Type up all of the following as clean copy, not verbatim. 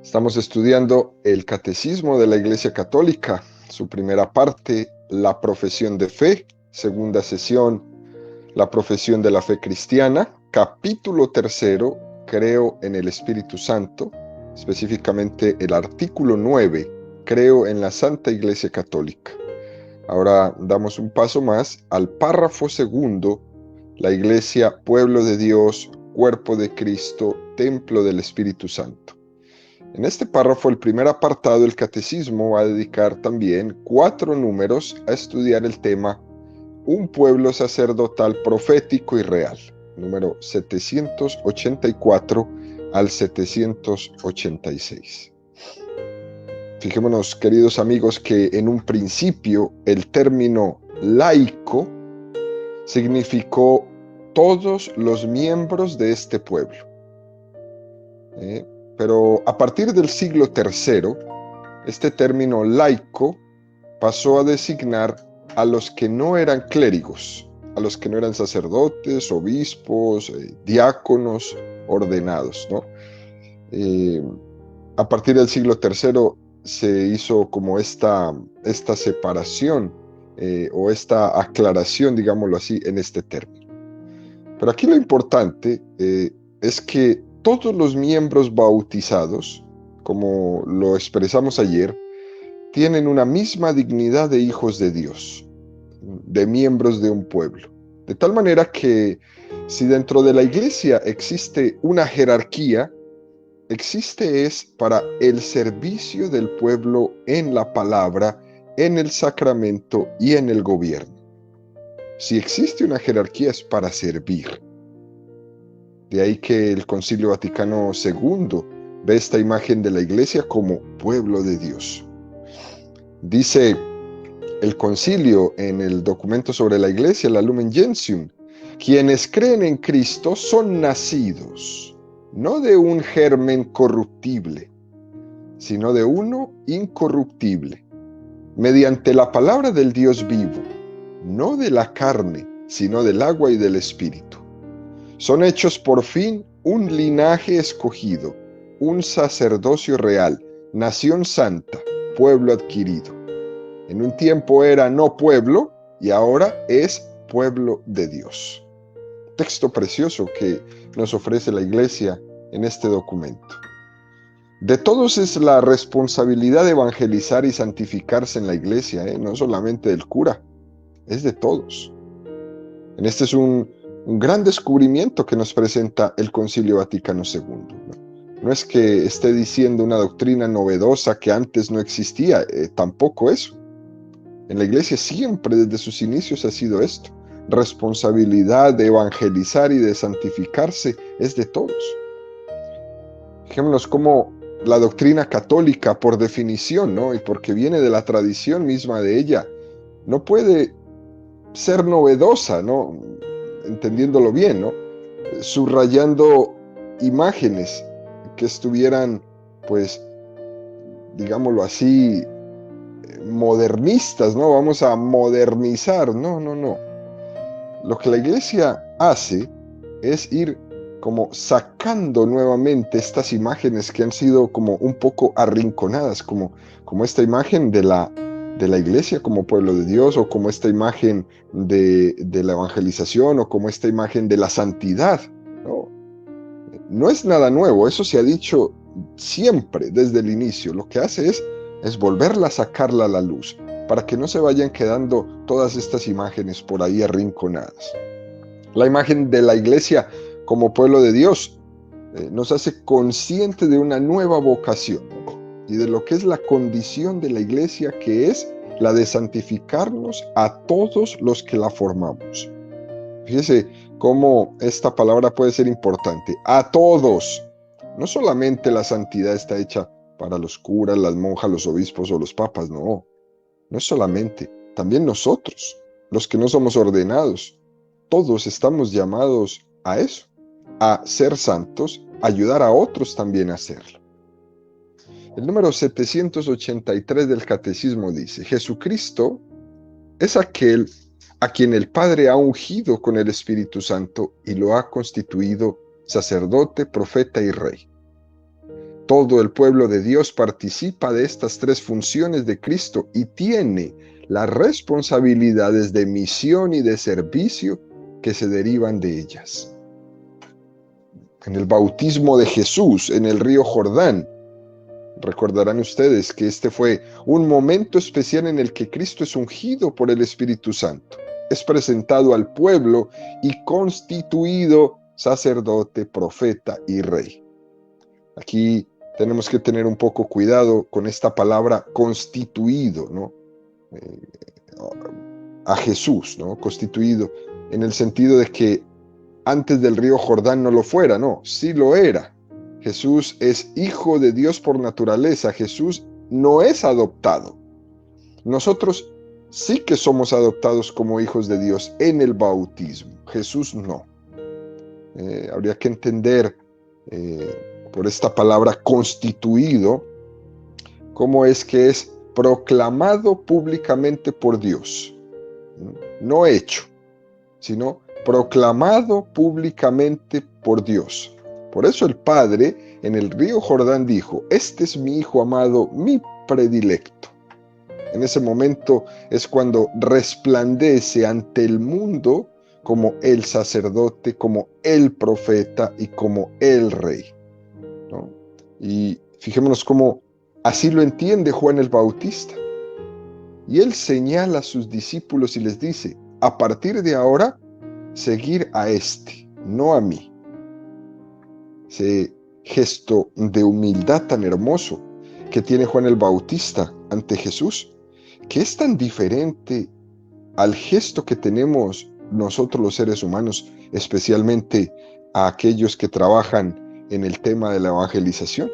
Estamos estudiando el Catecismo de la Iglesia Católica, su primera parte, la profesión de fe, segunda sesión, la profesión de la fe cristiana, capítulo tercero, creo en el Espíritu Santo, específicamente el artículo 9, creo en la Santa Iglesia Católica. Ahora damos un paso más al párrafo segundo, la Iglesia, pueblo de Dios, cuerpo de Cristo, templo del Espíritu Santo. En este párrafo, el primer apartado del Catecismo va a dedicar también 4 números a estudiar el tema Un pueblo sacerdotal profético y real, número 784 al 786. Fijémonos, queridos amigos, que en un principio el término laico significó todos los miembros de este pueblo. Pero a partir del siglo III, este término laico pasó a designar a los que no eran clérigos, a los que no eran sacerdotes, obispos, diáconos, ordenados, ¿no? A partir del siglo III se hizo como esta separación o esta aclaración, digámoslo así, en este término. Pero aquí lo importante es que todos los miembros bautizados, como lo expresamos ayer, tienen una misma dignidad de hijos de Dios, de miembros de un pueblo. De tal manera que si dentro de la iglesia existe una jerarquía, existe es para el servicio del pueblo en la palabra, en el sacramento y en el gobierno. Si existe una jerarquía es para servir. De ahí que el Concilio Vaticano II ve esta imagen de la iglesia como pueblo de Dios. Dice el concilio en el documento sobre la iglesia, la Lumen Gentium, quienes creen en Cristo son nacidos, no de un germen corruptible, sino de uno incorruptible, mediante la palabra del Dios vivo, no de la carne, sino del agua y del Espíritu. Son hechos por fin un linaje escogido, un sacerdocio real, nación santa, pueblo adquirido. En un tiempo era no pueblo y ahora es pueblo de Dios. Texto precioso que nos ofrece la iglesia en este documento. De todos es la responsabilidad de evangelizar y santificarse en la iglesia, no solamente del cura, es de todos. En este es un gran descubrimiento que nos presenta el Concilio Vaticano II. No es que esté diciendo una doctrina novedosa que antes no existía, tampoco eso. En la iglesia siempre desde sus inicios ha sido esto. Responsabilidad de evangelizar y de santificarse es de todos. Fijémonos cómo la doctrina católica, por definición, ¿no? Y porque viene de la tradición misma de ella, no puede ser novedosa, ¿no? Entendiéndolo bien, ¿no? Subrayando imágenes que estuvieran, pues, digámoslo así, modernistas, ¿no? Vamos a modernizar. No. Lo que la iglesia hace es ir como sacando nuevamente estas imágenes que han sido como un poco arrinconadas, como esta imagen de la iglesia como pueblo de Dios, o como esta imagen de la evangelización, o como esta imagen de la santidad. No es nada nuevo, eso se ha dicho siempre desde el inicio. Lo que hace es volverla a sacarla a la luz, para que no se vayan quedando todas estas imágenes por ahí arrinconadas. La imagen de la iglesia como pueblo de Dios nos hace consciente de una nueva vocación y de lo que es la condición de la iglesia, que es la de santificarnos a todos los que la formamos. Fíjese cómo esta palabra puede ser importante. A todos. No solamente la santidad está hecha para los curas, las monjas, los obispos o los papas, no es solamente, también nosotros, los que no somos ordenados, todos estamos llamados a eso, a ser santos, ayudar a otros también a hacerlo. El número 783 del Catecismo dice: Jesucristo es aquel a quien el Padre ha ungido con el Espíritu Santo y lo ha constituido sacerdote, profeta y rey. Todo el pueblo de Dios participa de estas tres funciones de Cristo y tiene las responsabilidades de misión y de servicio que se derivan de ellas. En el bautismo de Jesús en el río Jordán, recordarán ustedes que este fue un momento especial en el que Cristo es ungido por el Espíritu Santo, es presentado al pueblo y constituido sacerdote, profeta y rey. Aquí tenemos que tener un poco cuidado con esta palabra constituido, ¿no? A Jesús, ¿no? Constituido, en el sentido de que antes del río Jordán no lo fuera, no, sí lo era. Jesús es hijo de Dios por naturaleza, Jesús no es adoptado. Nosotros sí que somos adoptados como hijos de Dios en el bautismo, Jesús no. Habría que entender por esta palabra constituido, cómo es que es proclamado públicamente por Dios, no hecho, sino proclamado públicamente por Dios. Por eso el Padre en el río Jordán dijo: este es mi Hijo amado, mi predilecto. En ese momento es cuando resplandece ante el mundo como el sacerdote, como el profeta y como el rey, ¿no? Y fijémonos cómo así lo entiende Juan el Bautista. Y él señala a sus discípulos y les dice: a partir de ahora, seguir a este, no a mí. Ese gesto de humildad tan hermoso que tiene Juan el Bautista ante Jesús, que es tan diferente al gesto que tenemos nosotros los seres humanos, especialmente a aquellos que trabajan en el tema de la evangelización.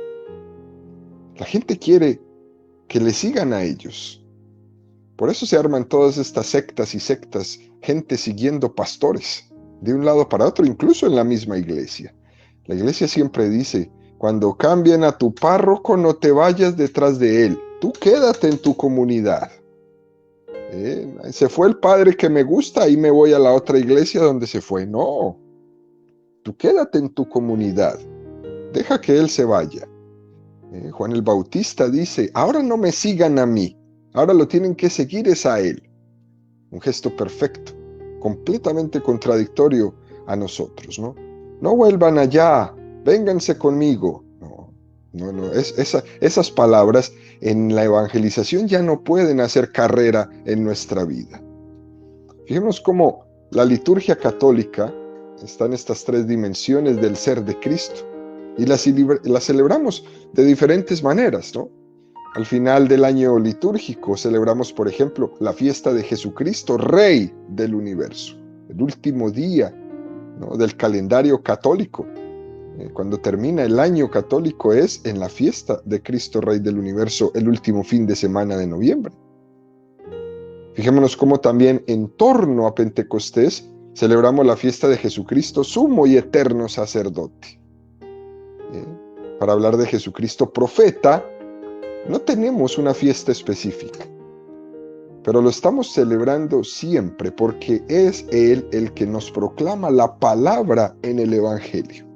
La gente quiere que le sigan a ellos. Por eso se arman todas estas sectas y sectas, gente siguiendo pastores de un lado para otro, incluso en la misma iglesia. La iglesia siempre dice: cuando cambien a tu párroco, no te vayas detrás de él, tú quédate en tu comunidad. Se fue el padre que me gusta y me voy a la otra iglesia donde se fue. No, tú quédate en tu comunidad, deja que él se vaya. Juan el Bautista dice: ahora no me sigan a mí, ahora lo tienen que seguir es a él. Un gesto perfecto, completamente contradictorio a nosotros, ¿no? No vuelvan allá, vénganse conmigo. No, esas palabras en la evangelización ya no pueden hacer carrera en nuestra vida. Fijémonos cómo la liturgia católica está en estas tres dimensiones del ser de Cristo y la celebramos de diferentes maneras, ¿no? Al final del año litúrgico celebramos, por ejemplo, la fiesta de Jesucristo, Rey del universo, el último día, ¿no?, del calendario católico. Cuando termina el año católico es en la fiesta de Cristo Rey del universo, el último fin de semana de noviembre. Fijémonos cómo también en torno a Pentecostés celebramos la fiesta de Jesucristo, sumo y eterno sacerdote. Para hablar de Jesucristo profeta, no tenemos una fiesta específica, pero lo estamos celebrando siempre porque es Él el que nos proclama la palabra en el Evangelio.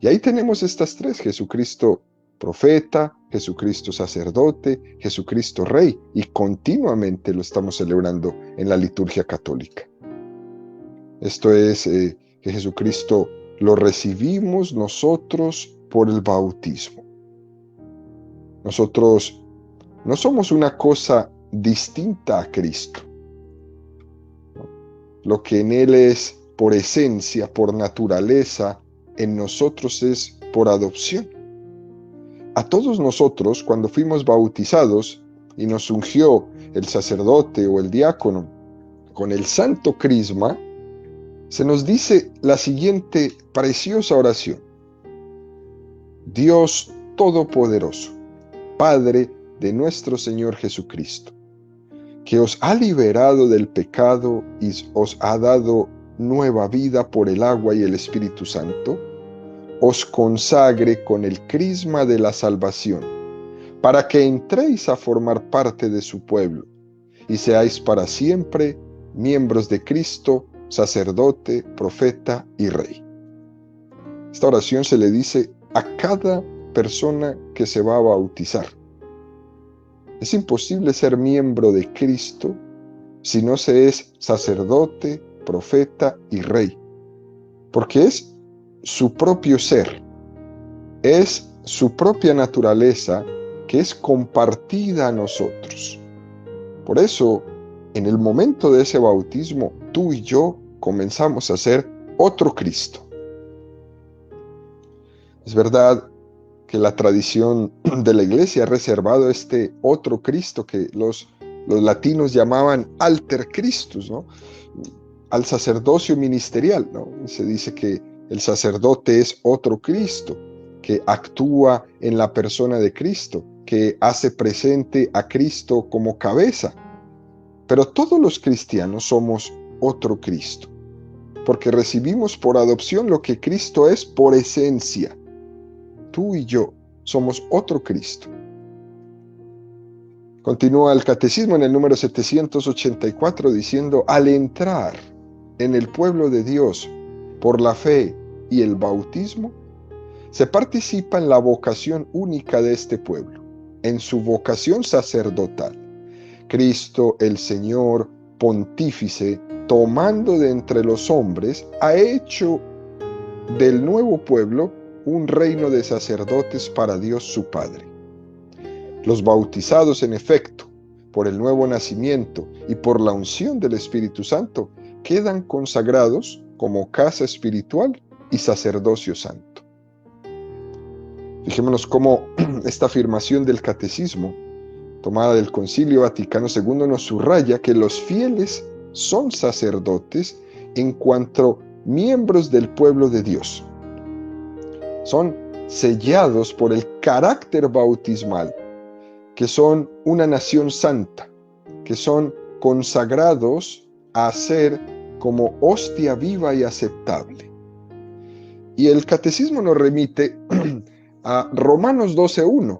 Y ahí tenemos estas tres: Jesucristo profeta, Jesucristo sacerdote, Jesucristo rey, y continuamente lo estamos celebrando en la liturgia católica. Esto es que Jesucristo lo recibimos nosotros por el bautismo. Nosotros no somos una cosa distinta a Cristo. Lo que en Él es por esencia, por naturaleza, en nosotros es por adopción. A todos nosotros, cuando fuimos bautizados y nos ungió el sacerdote o el diácono con el santo crisma, se nos dice la siguiente preciosa oración: Dios Todopoderoso, Padre de nuestro Señor Jesucristo, que os ha liberado del pecado y os ha dado nueva vida por el agua y el Espíritu Santo, os consagre con el crisma de la salvación, para que entréis a formar parte de su pueblo, y seáis para siempre miembros de Cristo, sacerdote, profeta y rey. Esta oración se le dice a cada persona que se va a bautizar. Es imposible ser miembro de Cristo si no se es sacerdote, profeta y rey, porque es su propio ser, es su propia naturaleza que es compartida a nosotros. Por eso, en el momento de ese bautismo, tú y yo comenzamos a ser otro Cristo. Es verdad que la tradición de la iglesia ha reservado este otro Cristo que los latinos llamaban alter Christus, ¿no? Al sacerdocio ministerial, ¿no? Se dice que el sacerdote es otro Cristo, que actúa en la persona de Cristo, que hace presente a Cristo como cabeza. Pero todos los cristianos somos otro Cristo, porque recibimos por adopción lo que Cristo es por esencia. Tú y yo somos otro Cristo. Continúa el catecismo en el número 784 diciendo: al entrar en el pueblo de Dios por la fe y el bautismo, se participa en la vocación única de este pueblo, en su vocación sacerdotal. Cristo, el Señor pontífice, tomando de entre los hombres, ha hecho del nuevo pueblo un reino de sacerdotes para Dios su Padre. Los bautizados, en efecto, por el nuevo nacimiento y por la unción del Espíritu Santo, quedan consagrados como casa espiritual y sacerdocio santo. Fijémonos cómo esta afirmación del catecismo, tomada del Concilio Vaticano II, nos subraya que los fieles son sacerdotes en cuanto miembros del pueblo de Dios. Son sellados por el carácter bautismal, que son una nación santa, que son consagrados a ser como hostia viva y aceptable. Y el catecismo nos remite a Romanos 12:1.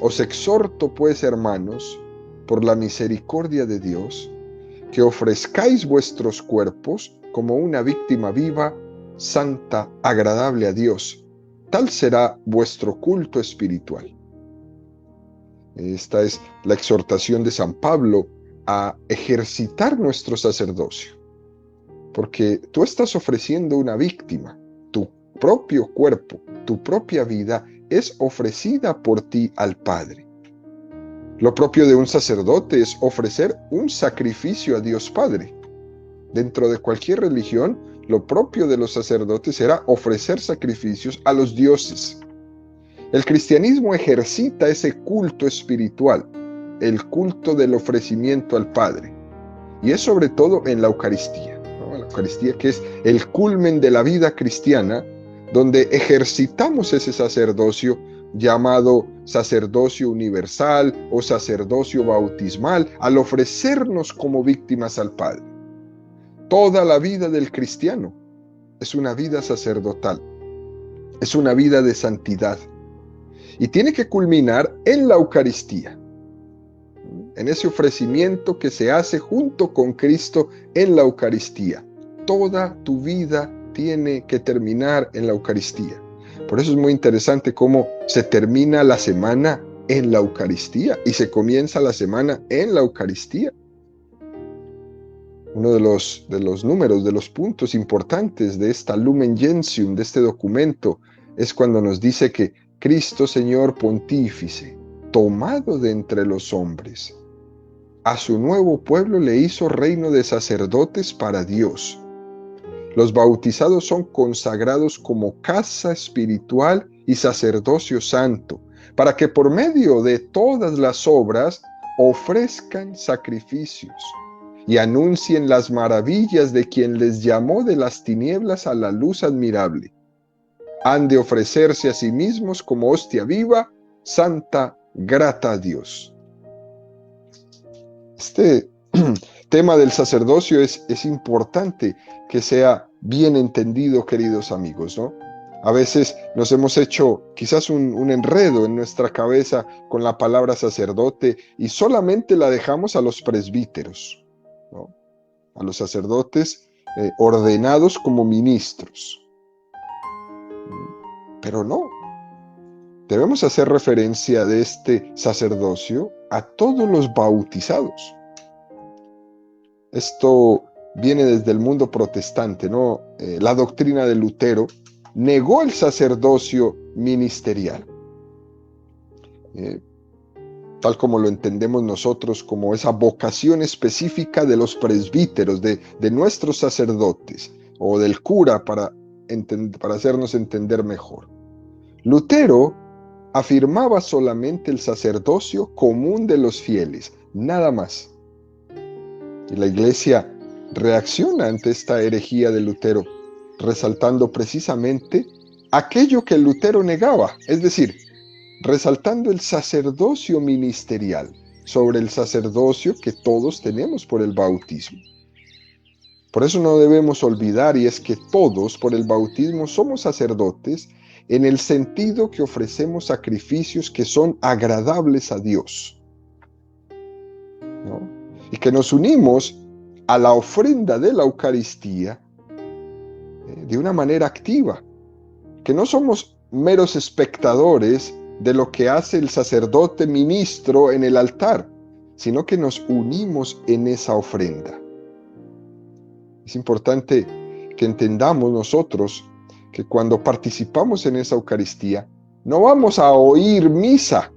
Os exhorto, pues, hermanos, por la misericordia de Dios, que ofrezcáis vuestros cuerpos como una víctima viva, santa, agradable a Dios. Tal será vuestro culto espiritual. Esta es la exhortación de San Pablo a ejercitar nuestro sacerdocio, porque tú estás ofreciendo una víctima. Tu propio cuerpo, tu propia vida es ofrecida por ti al Padre. Lo propio de un sacerdote es ofrecer un sacrificio a Dios Padre. Dentro de cualquier religión, lo propio de los sacerdotes era ofrecer sacrificios a los dioses. El cristianismo ejercita ese culto espiritual, el culto del ofrecimiento al Padre. Y es sobre todo en la Eucaristía, ¿no? La Eucaristía, que es el culmen de la vida cristiana, donde ejercitamos ese sacerdocio llamado sacerdocio universal o sacerdocio bautismal, al ofrecernos como víctimas al Padre. Toda la vida del cristiano es una vida sacerdotal, es una vida de santidad. Y tiene que culminar en la Eucaristía, en ese ofrecimiento que se hace junto con Cristo en la Eucaristía. Toda tu vida tiene que terminar en la Eucaristía. Por eso es muy interesante cómo se termina la semana en la Eucaristía y se comienza la semana en la Eucaristía. Uno de los números, de los puntos importantes de esta Lumen Gentium, de este documento, es cuando nos dice que Cristo Señor Pontífice, tomado de entre los hombres, a su nuevo pueblo le hizo reino de sacerdotes para Dios. Los bautizados son consagrados como casa espiritual y sacerdocio santo, para que por medio de todas las obras ofrezcan sacrificios y anuncien las maravillas de quien les llamó de las tinieblas a la luz admirable. Han de ofrecerse a sí mismos como hostia viva, santa, grata a Dios. Este tema del sacerdocio es importante que sea bien entendido, queridos amigos, ¿no? A veces nos hemos hecho quizás un enredo en nuestra cabeza con la palabra sacerdote y solamente la dejamos a los presbíteros, ¿no? A los sacerdotes ordenados como ministros. Pero no, debemos hacer referencia de este sacerdocio a todos los bautizados. Esto viene desde el mundo protestante, ¿no? La doctrina de Lutero negó el sacerdocio ministerial, tal como lo entendemos nosotros, como esa vocación específica de los presbíteros, de nuestros sacerdotes, o del cura, para hacernos entender mejor. Lutero afirmaba solamente el sacerdocio común de los fieles, nada más. Y la Iglesia reacciona ante esta herejía de Lutero, resaltando precisamente aquello que Lutero negaba, es decir, resaltando el sacerdocio ministerial sobre el sacerdocio que todos tenemos por el bautismo. Por eso no debemos olvidar, y es que todos por el bautismo somos sacerdotes en el sentido que ofrecemos sacrificios que son agradables a Dios, ¿no? Y que nos unimos a la ofrenda de la Eucaristía de una manera activa, que no somos meros espectadores de lo que hace el sacerdote ministro en el altar, sino que nos unimos en esa ofrenda. Es importante que entendamos nosotros que cuando participamos en esa Eucaristía, no vamos a oír misa,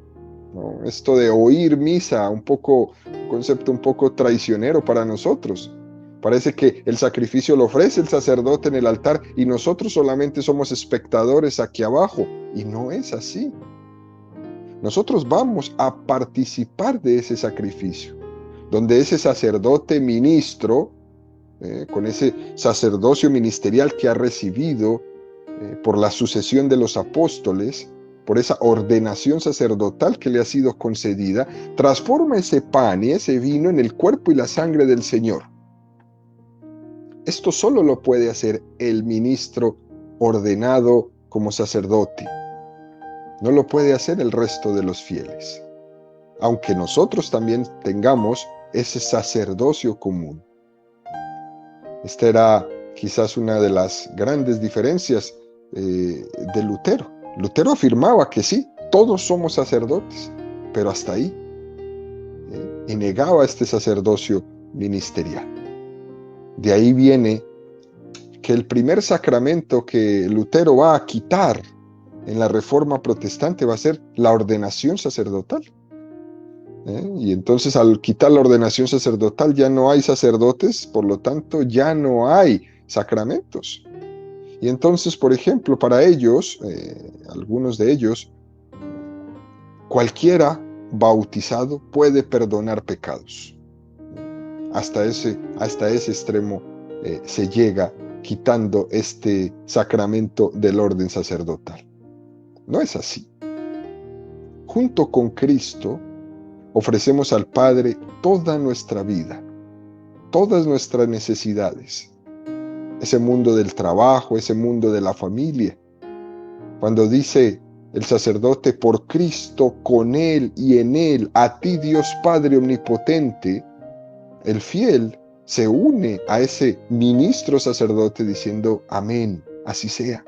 ¿no? Esto de oír misa, un concepto un poco traicionero para nosotros. Parece que el sacrificio lo ofrece el sacerdote en el altar y nosotros solamente somos espectadores aquí abajo, y no es así. Nosotros vamos a participar de ese sacrificio, donde ese sacerdote ministro, con ese sacerdocio ministerial que ha recibido por la sucesión de los apóstoles, por esa ordenación sacerdotal que le ha sido concedida, transforma ese pan y ese vino en el cuerpo y la sangre del Señor. Esto solo lo puede hacer el ministro ordenado como sacerdote. No lo puede hacer el resto de los fieles, aunque nosotros también tengamos ese sacerdocio común. Esta era quizás una de las grandes diferencias de Lutero. Lutero afirmaba que sí, todos somos sacerdotes, pero hasta ahí, y negaba este sacerdocio ministerial. De ahí viene que el primer sacramento que Lutero va a quitar en la Reforma Protestante va a ser la ordenación sacerdotal. Y entonces, al quitar la ordenación sacerdotal ya no hay sacerdotes, por lo tanto ya no hay sacramentos. Y entonces, por ejemplo, para ellos, algunos de ellos, cualquiera bautizado puede perdonar pecados. Hasta ese extremo se llega quitando este sacramento del orden sacerdotal. No es así. Junto con Cristo, ofrecemos al Padre toda nuestra vida, todas nuestras necesidades, ese mundo del trabajo, ese mundo de la familia. Cuando dice el sacerdote, por Cristo, con Él y en Él, a ti Dios Padre Omnipotente, el fiel se une a ese ministro sacerdote diciendo, amén, así sea.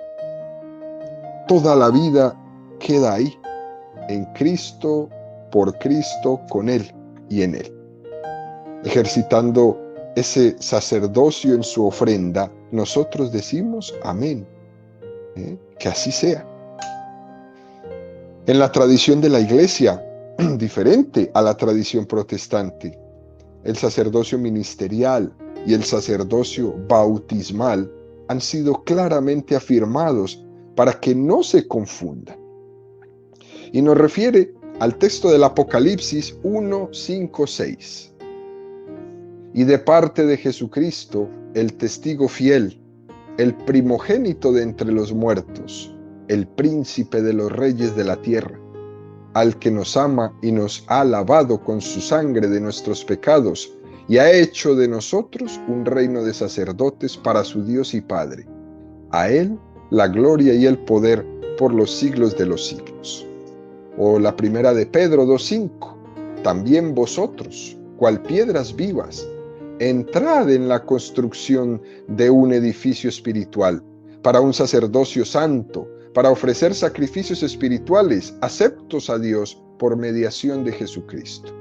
Toda la vida queda ahí, en Cristo, por Cristo, con Él y en Él. Ejercitando ese sacerdocio en su ofrenda, nosotros decimos amén, que así sea. En la tradición de la Iglesia, diferente a la tradición protestante, el sacerdocio ministerial y el sacerdocio bautismal han sido claramente afirmados para que no se confundan. Y nos refiere al texto del Apocalipsis 1, 5, 6. Y de parte de Jesucristo, el testigo fiel, el primogénito de entre los muertos, el príncipe de los reyes de la tierra, al que nos ama y nos ha lavado con su sangre de nuestros pecados, y ha hecho de nosotros un reino de sacerdotes para su Dios y Padre. A Él la gloria y el poder por los siglos de los siglos. O la primera de Pedro 2:5, también vosotros, cual piedras vivas, entrad en la construcción de un edificio espiritual, para un sacerdocio santo, para ofrecer sacrificios espirituales aceptos a Dios por mediación de Jesucristo.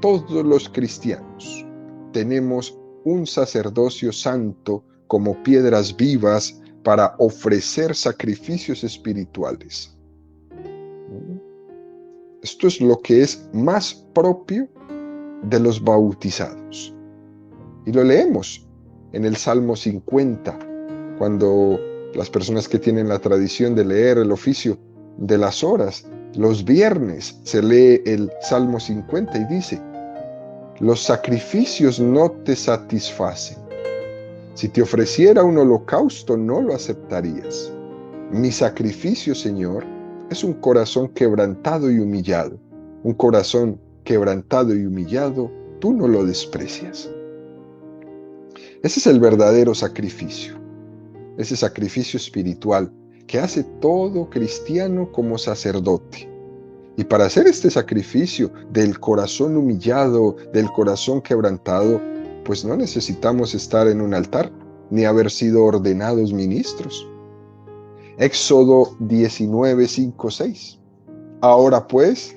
Todos los cristianos tenemos un sacerdocio santo como piedras vivas para ofrecer sacrificios espirituales. Esto es lo que es más propio de los bautizados. Y lo leemos en el Salmo 50, cuando las personas que tienen la tradición de leer el oficio de las horas, los viernes se lee el Salmo 50 y dice: los sacrificios no te satisfacen. Si te ofreciera un holocausto, no lo aceptarías. Mi sacrificio, Señor, es un corazón quebrantado y humillado. Un corazón quebrantado y humillado, tú no lo desprecias. Ese es el verdadero sacrificio. Ese sacrificio espiritual que hace todo cristiano como sacerdote. Y para hacer este sacrificio del corazón humillado, del corazón quebrantado, pues no necesitamos estar en un altar, ni haber sido ordenados ministros. Éxodo 19, 5, 6. Ahora pues,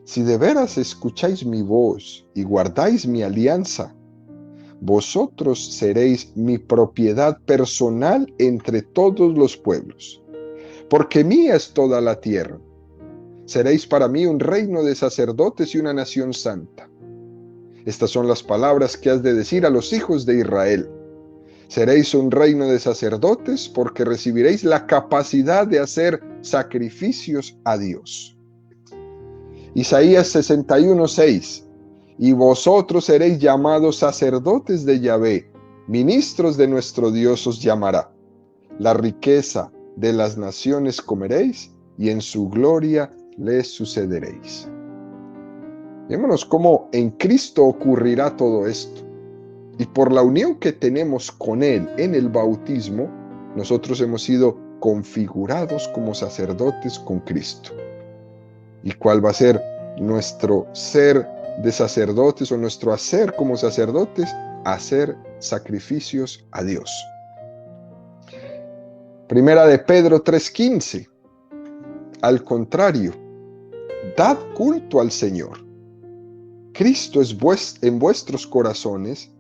si de veras escucháis mi voz y guardáis mi alianza, vosotros seréis mi propiedad personal entre todos los pueblos, porque mía es toda la tierra. Seréis para mí un reino de sacerdotes y una nación santa. Estas son las palabras que has de decir a los hijos de Israel. Seréis un reino de sacerdotes porque recibiréis la capacidad de hacer sacrificios a Dios. Isaías 61, 6. Y vosotros seréis llamados sacerdotes de Yahvé, ministros de nuestro Dios os llamará. La riqueza de las naciones comeréis y en su gloria les sucederéis. Vémonos cómo en Cristo ocurrirá todo esto. Y por la unión que tenemos con Él en el bautismo, nosotros hemos sido configurados como sacerdotes con Cristo. ¿Y cuál va a ser nuestro ser de sacerdotes o nuestro hacer como sacerdotes? Hacer sacrificios a Dios. Primera de Pedro 3:15. Al contrario, dad culto al Señor. Cristo es en vuestros corazones,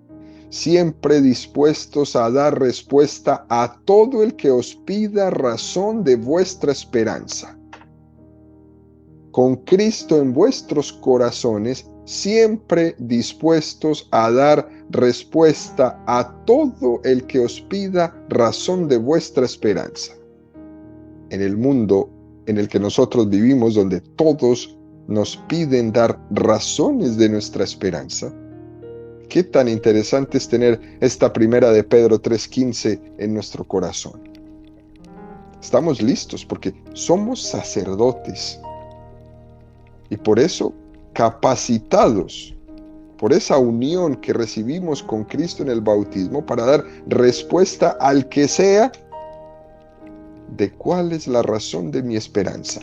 siempre dispuestos a dar respuesta a todo el que os pida razón de vuestra esperanza. Con Cristo en vuestros corazones, siempre dispuestos a dar respuesta a todo el que os pida razón de vuestra esperanza. En el mundo en el que nosotros vivimos, donde todos nos piden dar razones de nuestra esperanza, qué tan interesante es tener esta primera de Pedro 3:15 en nuestro corazón. Estamos listos porque somos sacerdotes y por eso capacitados por esa unión que recibimos con Cristo en el bautismo para dar respuesta al que sea de cuál es la razón de mi esperanza.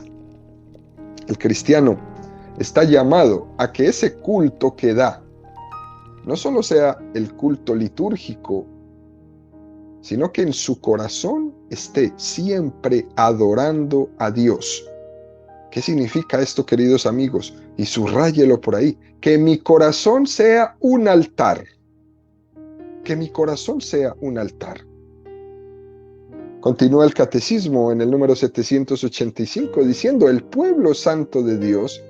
El cristiano está llamado a que ese culto que da no solo sea el culto litúrgico, sino que en su corazón esté siempre adorando a Dios. ¿Qué significa esto, queridos amigos? Y subráyelo por ahí. Que mi corazón sea un altar. Que mi corazón sea un altar. Continúa el catecismo en el número 785 diciendo: el pueblo santo de Dios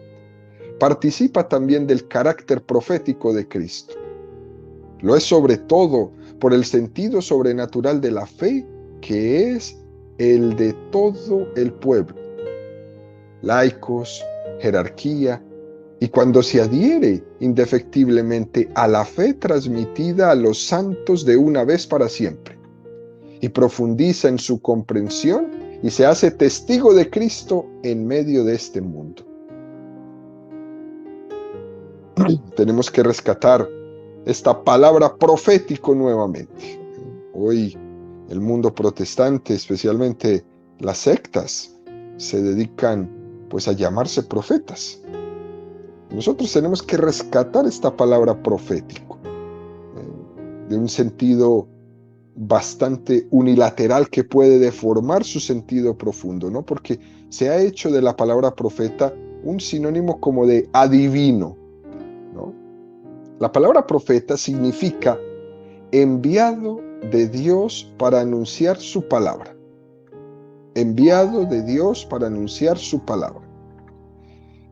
participa también del carácter profético de Cristo. Lo es sobre todo por el sentido sobrenatural de la fe, que es el de todo el pueblo. Laicos, jerarquía, y cuando se adhiere indefectiblemente a la fe transmitida a los santos de una vez para siempre, y profundiza en su comprensión y se hace testigo de Cristo en medio de este mundo. Tenemos que rescatar esta palabra profético nuevamente. Hoy el mundo protestante, especialmente las sectas, se dedican pues a llamarse profetas. Nosotros tenemos que rescatar esta palabra profético de un sentido bastante unilateral que puede deformar su sentido profundo, ¿no? Porque se ha hecho de la palabra profeta un sinónimo como de adivino, ¿no? La palabra profeta significa enviado de Dios para anunciar su palabra. Enviado de Dios para anunciar su palabra.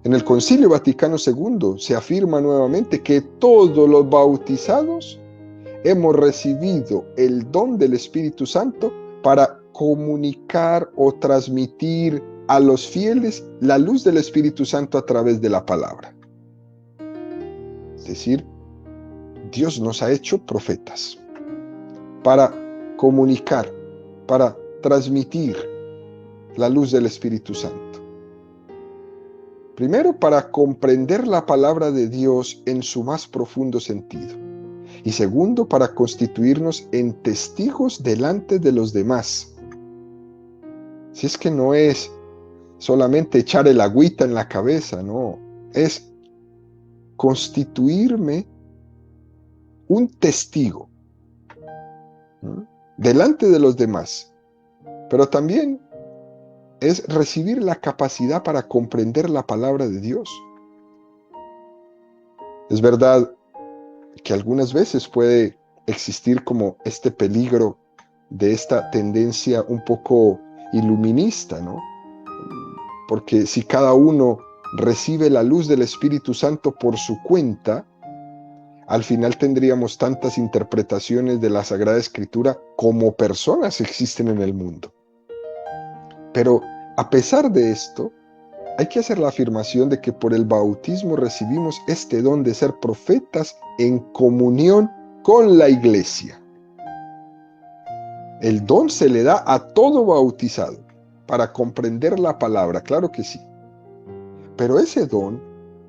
En el Concilio Vaticano II se afirma nuevamente que todos los bautizados hemos recibido el don del Espíritu Santo para comunicar o transmitir a los fieles la luz del Espíritu Santo a través de la palabra. Es decir, Dios nos ha hecho profetas para comunicar, para transmitir la luz del Espíritu Santo. Primero, para comprender la palabra de Dios en su más profundo sentido. Y segundo, para constituirnos en testigos delante de los demás. Si es que no es solamente echar el agüita en la cabeza, no. Es constituirme un testigo, ¿no?, delante de los demás. Pero también es recibir la capacidad para comprender la palabra de Dios. Es verdad que algunas veces puede existir como este peligro de esta tendencia un poco iluminista, ¿no? Porque si cada uno recibe la luz del Espíritu Santo por su cuenta, al final tendríamos tantas interpretaciones de la Sagrada Escritura como personas existen en el mundo. Pero a pesar de esto, hay que hacer la afirmación de que por el bautismo recibimos este don de ser profetas en comunión con la iglesia. El don se le da a todo bautizado para comprender la palabra, claro que sí. Pero ese don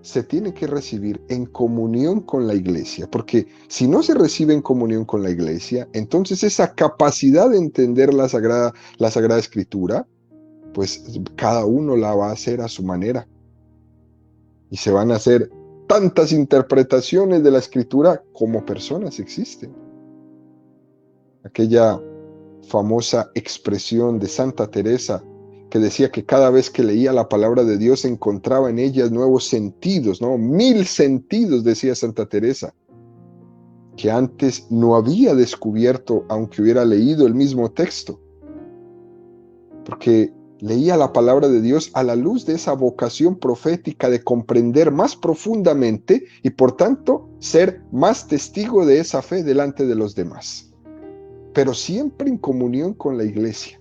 se tiene que recibir en comunión con la iglesia, porque si no se recibe en comunión con la iglesia, entonces esa capacidad de entender la Sagrada Escritura, pues cada uno la va a hacer a su manera. Y se van a hacer tantas interpretaciones de la Escritura como personas existen. Aquella famosa expresión de Santa Teresa que decía que cada vez que leía la palabra de Dios encontraba en ella nuevos sentidos, ¿no? 1000 sentidos, decía Santa Teresa, que antes no había descubierto aunque hubiera leído el mismo texto. Porque leía la palabra de Dios a la luz de esa vocación profética de comprender más profundamente y por tanto ser más testigo de esa fe delante de los demás. Pero siempre en comunión con la iglesia.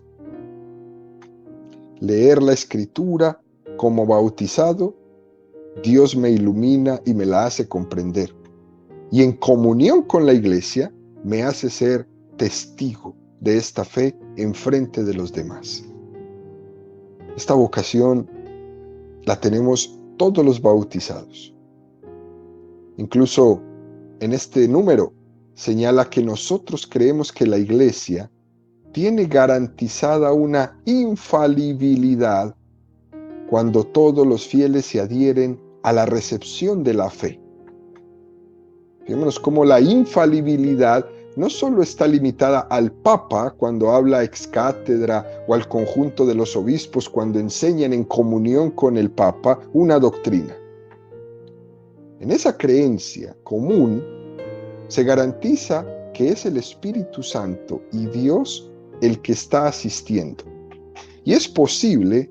Leer la Escritura como bautizado, Dios me ilumina y me la hace comprender. Y en comunión con la iglesia me hace ser testigo de esta fe en frente de los demás. Esta vocación la tenemos todos los bautizados. Incluso en este número señala que nosotros creemos que la iglesia tiene garantizada una infalibilidad cuando todos los fieles se adhieren a la recepción de la fe. Fijémonos cómo la infalibilidad no solo está limitada al Papa cuando habla ex cátedra o al conjunto de los obispos cuando enseñan en comunión con el Papa una doctrina. En esa creencia común se garantiza que es el Espíritu Santo y Dios el que está asistiendo. Y es posible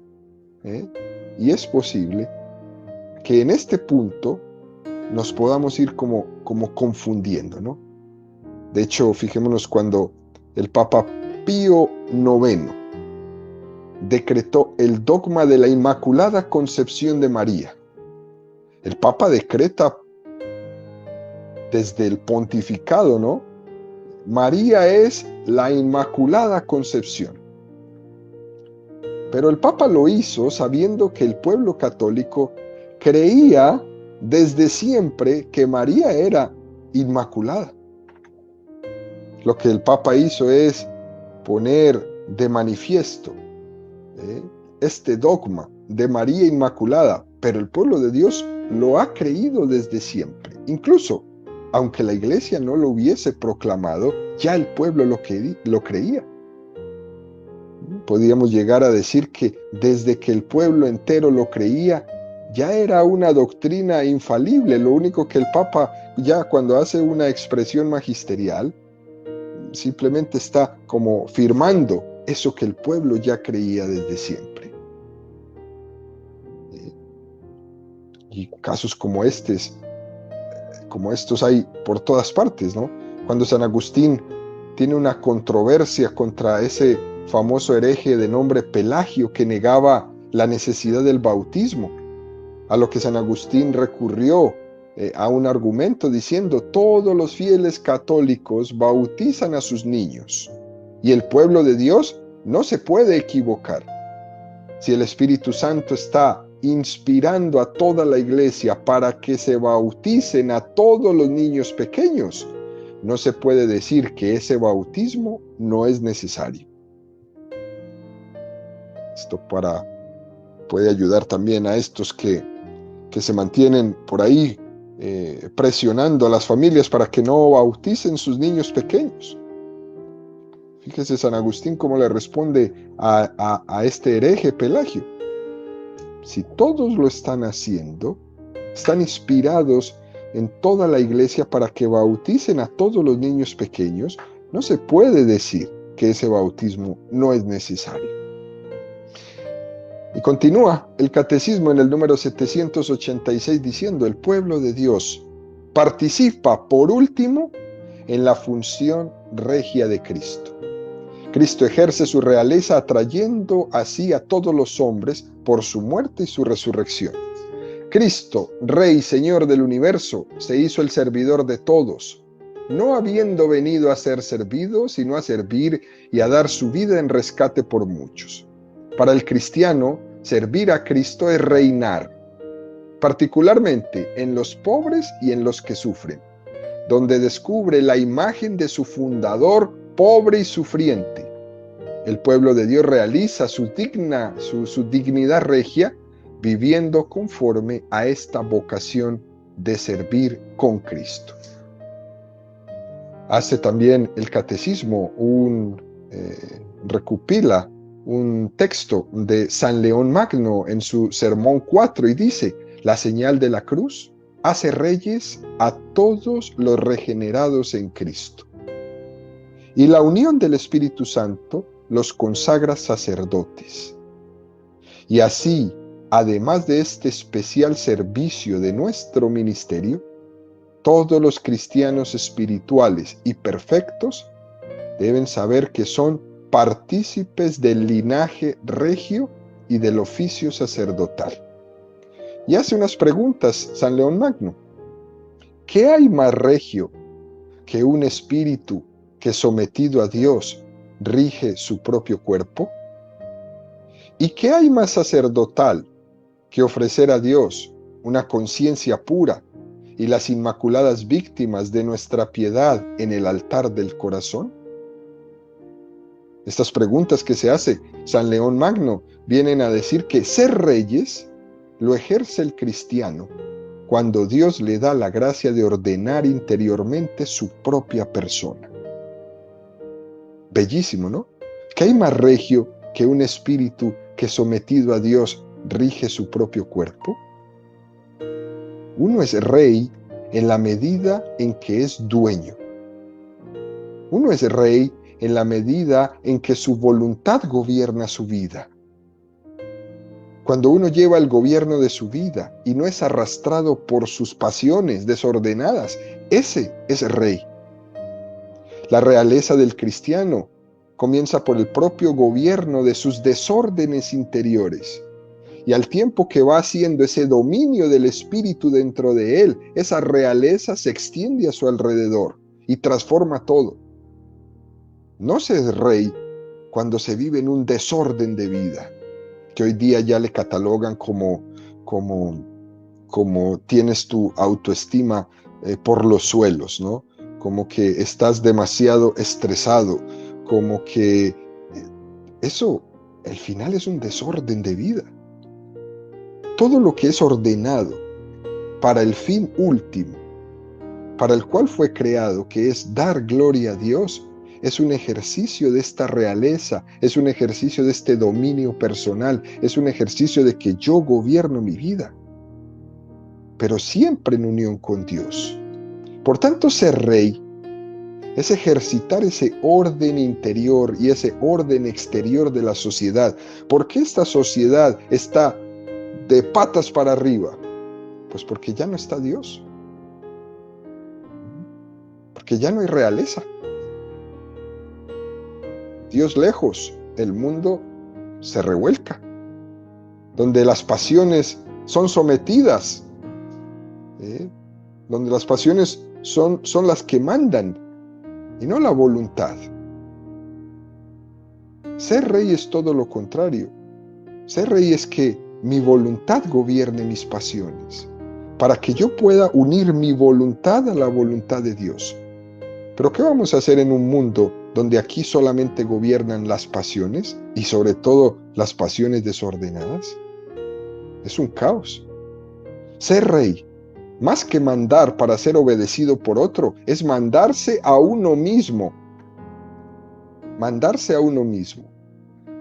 que en este punto nos podamos ir como confundiendo, ¿no? De hecho, fijémonos cuando el Papa Pío IX decretó el dogma de la Inmaculada Concepción de María. El Papa decreta desde el pontificado, ¿no? María es la Inmaculada Concepción. Pero el Papa lo hizo sabiendo que el pueblo católico creía desde siempre que María era inmaculada. Lo que el Papa hizo es poner de manifiesto este dogma de María Inmaculada, pero el pueblo de Dios lo ha creído desde siempre. Incluso aunque la iglesia no lo hubiese proclamado, ya el pueblo lo creía. Podríamos llegar a decir que desde que el pueblo entero lo creía, ya era una doctrina infalible. Lo único que el Papa, ya cuando hace una expresión magisterial, simplemente está como firmando eso que el pueblo ya creía desde siempre. Y casos como estos hay por todas partes, ¿no? Cuando San Agustín tiene una controversia contra ese famoso hereje de nombre Pelagio que negaba la necesidad del bautismo, a lo que San Agustín recurrió a un argumento diciendo: todos los fieles católicos bautizan a sus niños y el pueblo de Dios no se puede equivocar. Si el Espíritu Santo está inspirando a toda la iglesia para que se bauticen a todos los niños pequeños, no se puede decir que ese bautismo no es necesario. Esto puede ayudar también a estos que se mantienen por ahí presionando a las familias para que no bauticen sus niños pequeños. Fíjese San Agustín cómo le responde a este hereje Pelagio. Si todos lo están haciendo, están inspirados en toda la iglesia para que bauticen a todos los niños pequeños, no se puede decir que ese bautismo no es necesario. Y continúa el catecismo en el número 786 diciendo: el pueblo de Dios participa por último en la función regia de Cristo. Cristo ejerce su realeza atrayendo así a todos los hombres por su muerte y su resurrección. Cristo, Rey y Señor del universo, se hizo el servidor de todos, no habiendo venido a ser servido, sino a servir y a dar su vida en rescate por muchos. Para el cristiano, servir a Cristo es reinar, particularmente en los pobres y en los que sufren, donde descubre la imagen de su fundador pobre y sufriente. El pueblo de Dios realiza su dignidad regia viviendo conforme a esta vocación de servir con Cristo. Hace también el catecismo recopila un texto de San León Magno en su Sermón 4 y dice: la señal de la cruz hace reyes a todos los regenerados en Cristo. Y la unión del Espíritu Santo los consagra sacerdotes. Y así, además de este especial servicio de nuestro ministerio, todos los cristianos espirituales y perfectos deben saber que son partícipes del linaje regio y del oficio sacerdotal. Y hace unas preguntas San León Magno. ¿Qué hay más regio que un espíritu que sometido a Dios rige su propio cuerpo? ¿Y qué hay más sacerdotal que ofrecer a Dios una conciencia pura y las inmaculadas víctimas de nuestra piedad en el altar del corazón? Estas preguntas que se hace San León Magno vienen a decir que ser reyes lo ejerce el cristiano cuando Dios le da la gracia de ordenar interiormente su propia persona. Bellísimo, ¿no? ¿Qué hay más regio que un espíritu que sometido a Dios rige su propio cuerpo? Uno es rey en la medida en que es dueño. Uno es rey en la medida en que su voluntad gobierna su vida. Cuando uno lleva el gobierno de su vida y no es arrastrado por sus pasiones desordenadas, ese es rey. La realeza del cristiano comienza por el propio gobierno de sus desórdenes interiores. Y al tiempo que va haciendo ese dominio del espíritu dentro de él, esa realeza se extiende a su alrededor y transforma todo. No se es rey cuando se vive en un desorden de vida, que hoy día ya le catalogan como tienes tu autoestima por los suelos, ¿no? Como que estás demasiado estresado, como que eso al final es un desorden de vida. Todo lo que es ordenado para el fin último, para el cual fue creado, que es dar gloria a Dios, es un ejercicio de esta realeza, es un ejercicio de este dominio personal, es un ejercicio de que yo gobierno mi vida, pero siempre en unión con Dios. Por tanto, ser rey es ejercitar ese orden interior y ese orden exterior de la sociedad. ¿Por qué esta sociedad está de patas para arriba? Pues porque ya no está Dios, porque ya no hay realeza. Dios lejos, el mundo se revuelca, donde las pasiones son sometidas, donde las pasiones son las que mandan y no la voluntad. Ser rey es todo lo contrario. Ser rey es que mi voluntad gobierne mis pasiones, para que yo pueda unir mi voluntad a la voluntad de Dios. Pero ¿qué vamos a hacer en un mundo donde aquí solamente gobiernan las pasiones y sobre todo las pasiones desordenadas? Es un caos. Ser rey, más que mandar para ser obedecido por otro, es mandarse a uno mismo. Mandarse a uno mismo.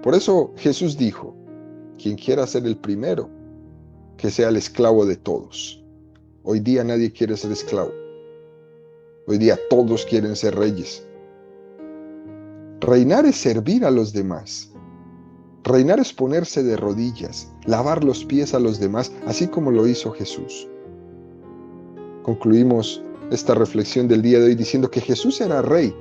Por eso Jesús dijo, quien quiera ser el primero, que sea el esclavo de todos. Hoy día nadie quiere ser esclavo. Hoy día todos quieren ser reyes. Reinar es servir a los demás. Reinar es ponerse de rodillas, lavar los pies a los demás, así como lo hizo Jesús. Concluimos esta reflexión del día de hoy diciendo que Jesús era rey,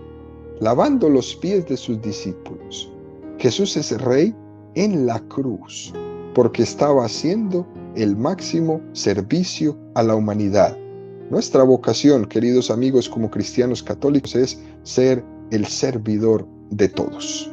lavando los pies de sus discípulos. Jesús es rey en la cruz, porque estaba haciendo el máximo servicio a la humanidad. Nuestra vocación, queridos amigos, como cristianos católicos, es ser el servidor de todos.